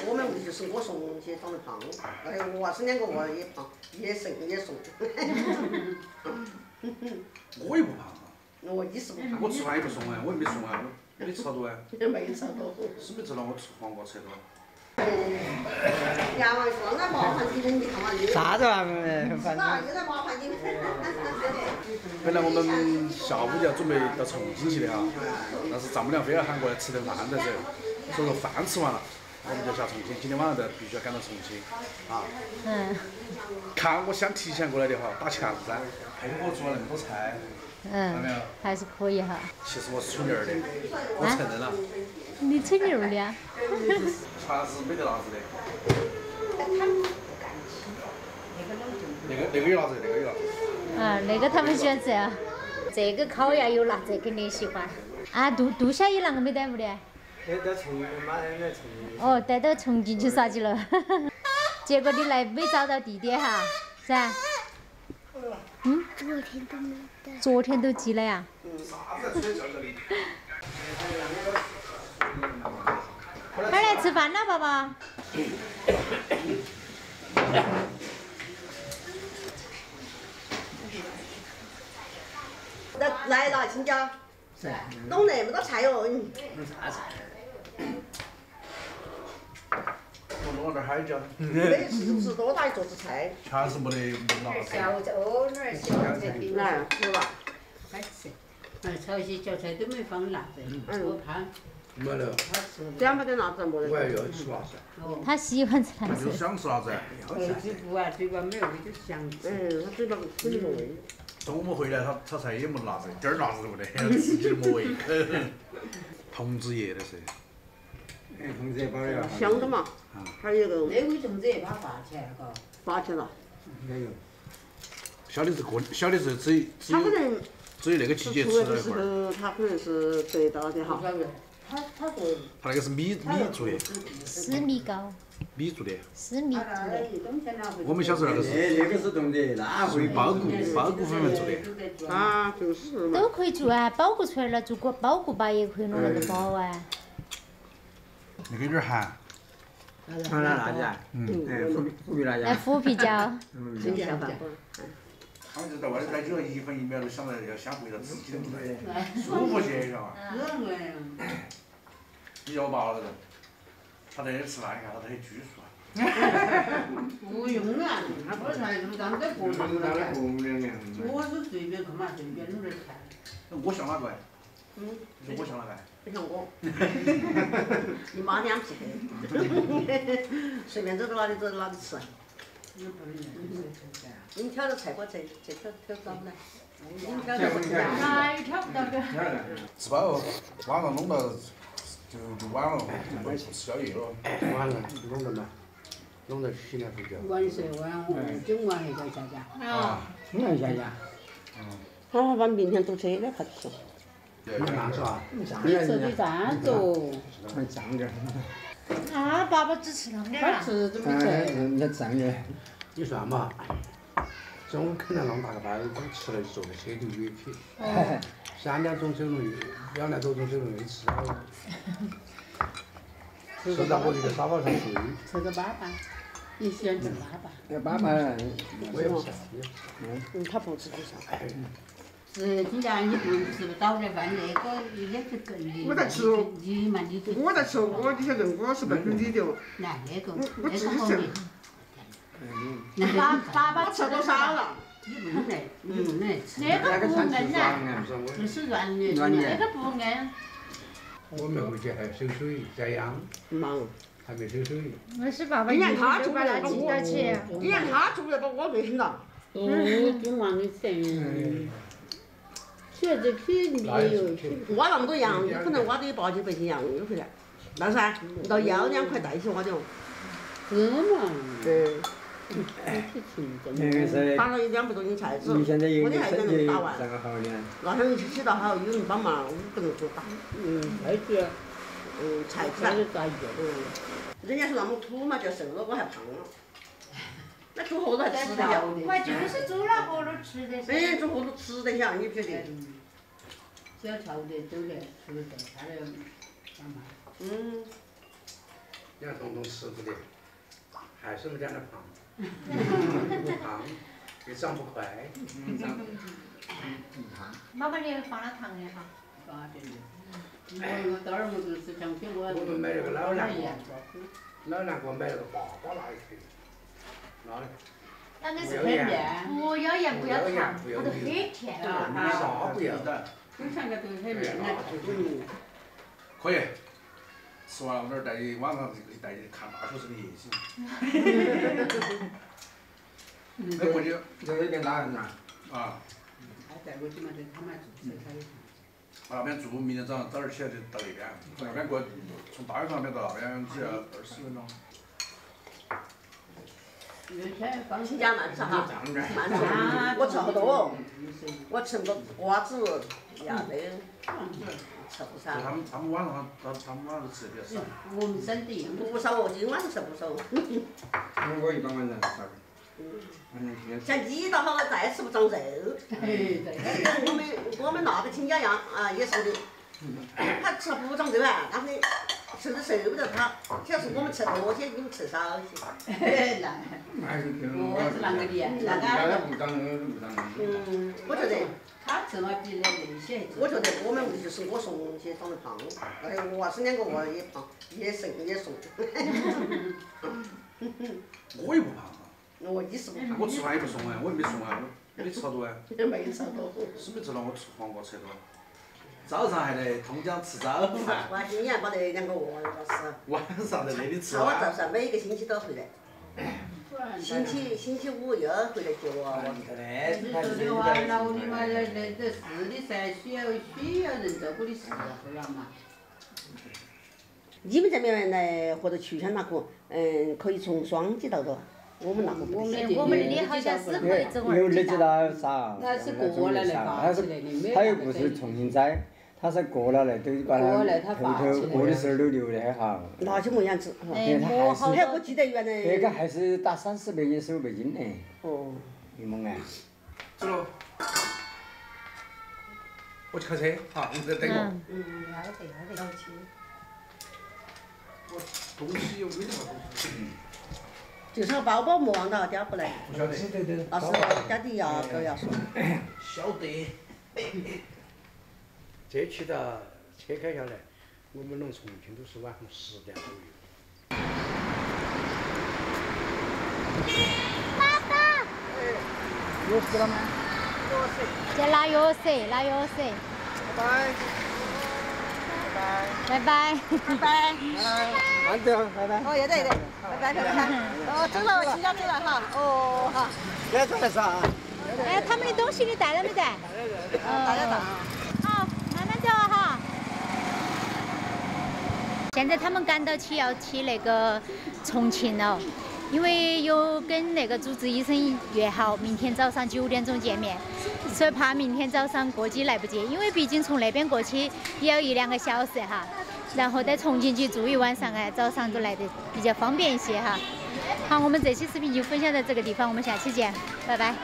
我们屋就是我送些长得胖，那我娃子2个娃也胖，也瘦也瘦。我又不胖啊。我你是不胖？我吃饭也不松啊，我又没松啊，我没吃多啊。没吃多。是没知道我吃黄瓜吃多。杨王说那麻烦你了，你看嘛又。啥子玩意儿？反正。又在麻烦你。本来我们下午就要准备到重庆去的哈，但是丈母娘非要喊过来吃顿饭在这，所以说饭吃完了，我们就下重庆。今天晚上必须要赶到重庆啊。看我想提前过来的哈，打强噻，配合我做了那么多菜。看到没有？还是可以哈。其实我是吹牛的，我承认了。你吹牛的啊？全是没得辣子的。那个有辣子，那个有辣子。那个他们喜欢吃啊。这个烤鸭有辣子，肯定喜欢。啊，杜小姨啷个没在屋里？带到重庆，马上来重庆。哦，带到重庆去耍去了。结果你来没找到地点哈，是吧？昨天都没得。昨天都寄了呀？快来吃饭了，宝宝。来了，亲家。弄那么多菜哟。啥菜？我弄了点海椒。没是多大一桌子菜？全是没得辣子。小哦，那儿小菜比来，有吧？好吃。炒些小菜都没放辣子，我怕。没得。只要没得辣子，没得。我还要吃辣子。他喜欢吃辣就子。想吃辣子。嘴不啊，嘴巴没有味就想吃。他嘴巴很有味。中午回来他炒菜也没辣子，点儿辣子都没得，自己都没胃口。桐子叶的是。桐子叶包的。香的嘛。还有一个。那味粽子也把发起来了，嘎。发起了。应该有。小的是只有那个季节吃了一会儿。他可能是得到的哈。他说。他那个是米做的。丝米糕。米做的。丝米做的。我们小时候那个是。那个是冻的，那会包谷粉做的。啊，就是嘛。都可以做啊，包谷出来了，做个包谷粑也可以弄那个包啊。那个有点寒。麻辣辣子，虎皮辣椒。虎皮椒。新鲜饭。他们就在外头待久了，1分1秒都想着要先回到自己的屋来，舒服些，晓得吧？你叫我爸那个，他在那吃饭，你看他都很拘束啊。不用啊，他不是那种当在锅上的菜。我是随便干嘛随便弄点菜。我像哪个？我像哪个？你像我。你妈脸皮黑，随便走到哪里走到哪里吃。你挑着菜锅去挑找不来。你挑着不来。哪有挑不到的？吃饱了，晚上弄到就晚了，就不吃宵夜了。晚了，弄得嘛，弄得起来睡觉。晚睡晚，整晚还在家家。啊，整晚下家。他把明天堵车的快吃。那是吧？你吃的啥子哦？涨点。啊，爸爸只吃汤点他吃怎么吃？你涨点。你算嘛，中午啃了那么大个包，光吃了坐车就约去。3点钟走路，2点多钟走路又吃了。睡到我这个沙发上睡。吃个粑粑，你喜欢吃粑粑？那粑粑我也不吃。他不吃就啥。是，今家你不吃不到的饭，那个也是更的。我在吃。你嘛，你我在吃，你晓得我是不分你的。那个我自己好的。粑粑吃多少了？你不能来，你不能来吃。那个不硬啊，那是软的。那个不硬。我们回去还收水摘秧。忙。还没收水。那是爸爸你看他做把它记到起。你看他做的把我累死了。中忙的神。现在便宜哟。挖那么多羊，有可能挖得8、9百斤羊又回来，那噻，到1、2块带起挖的哦。是嘛？对。打了200多斤菜籽，我的还能打完。那天一起到好，有人帮忙，5个人做打。太绝。菜籽啊。人家说那么土嘛叫瘦了，我还胖了。那猪活都还吃得下。我就是猪脑壳都吃得下。哎，猪活都吃得下，你不晓得。只要跳得走的，吃得到，他的干嘛？你看彤彤吃不的，还是我们家的胖，不胖，也长不快。妈妈，你放了糖的哈？放了点点。我到儿么子是想给我们买了个老南瓜，瓜，老南瓜买了个粑粑拿一颗，拿的。那个是甜面，不要盐，不要糖，它都很甜。啥不要的？你看个都很面的。可以。吃完了，我那儿带你晚上带你看大学生的夜景。哎，过去这有点哪呢？啊。他带过去嘛，他们住他有。那边住，明天早上早点起来就到那边，那边过从大学城那边到那边只要20分钟。请假慢吃哈，慢吃。我吃好多，我吃个瓜子呀那个，吃不少。他们晚上都吃的比较少。我们省的。不少哦，今晚吃不少。我一般晚上吃。像你倒好了，再吃不长肉。我们那个亲家样啊，也说的，他吃不长肉啊，但是吃的受不了他。主要是我们吃多些，你们吃少些。我是啷个的？不长我觉得。他吃了比那些。我觉得我们屋就是我送些长得胖，我娃子2个娃儿也胖，也瘦也瘦。我也不胖啊。你是不胖？我吃饭也不送啊，我也没送啊，我没吃好多啊。没吃多。是不是知道我吃黄瓜吃多？早上还得通江吃早饭。我今年把那2个娃儿是。晚上在那里吃。我倒是每个星期都回来。星期5又要回来接我。你说的话，那屋里嘛，那是的噻，需要人照顾的事，对吧嘛？你们这边来或者渠乡那个，可以从双季到的，我们那个不行。我们的好像是可以走有的知道啥？那是过来发起来的，他又不是重新栽，他是过了来都把它头过的时候都留得很好。那就没样子。他还是，我记得原来。那个还是打30倍斤、15倍斤的。哦。你猛啊！走喽。我去开车，好，你再等我。好的。我东西有没得嘛东西。就是个包包莫忘到叼回来。不晓得。那是家的牙膏牙刷。晓得。这去到车开下来，我们弄重庆都是晚上10点左右。爸爸。有事了吗？在拿药水，拿药水。拜拜。拜拜。拜拜。慢点，拜拜。哦，也对，拜拜。哦，走了，亲家走了哈。哦，好。该做的啥？哎，他们的东西你带了没带？大家到。好，慢慢走哈。现在他们赶到起要去那个重庆了，因为有跟那个主治医生约好，明天早上9点钟见面，所以怕明天早上过机来不及，因为毕竟从那边过去也要1-2个小时哈。然后在重庆去住一晚上哎，早上就来的比较方便一些哈。好，我们这期视频就分享到这个地方，我们下期见，拜拜。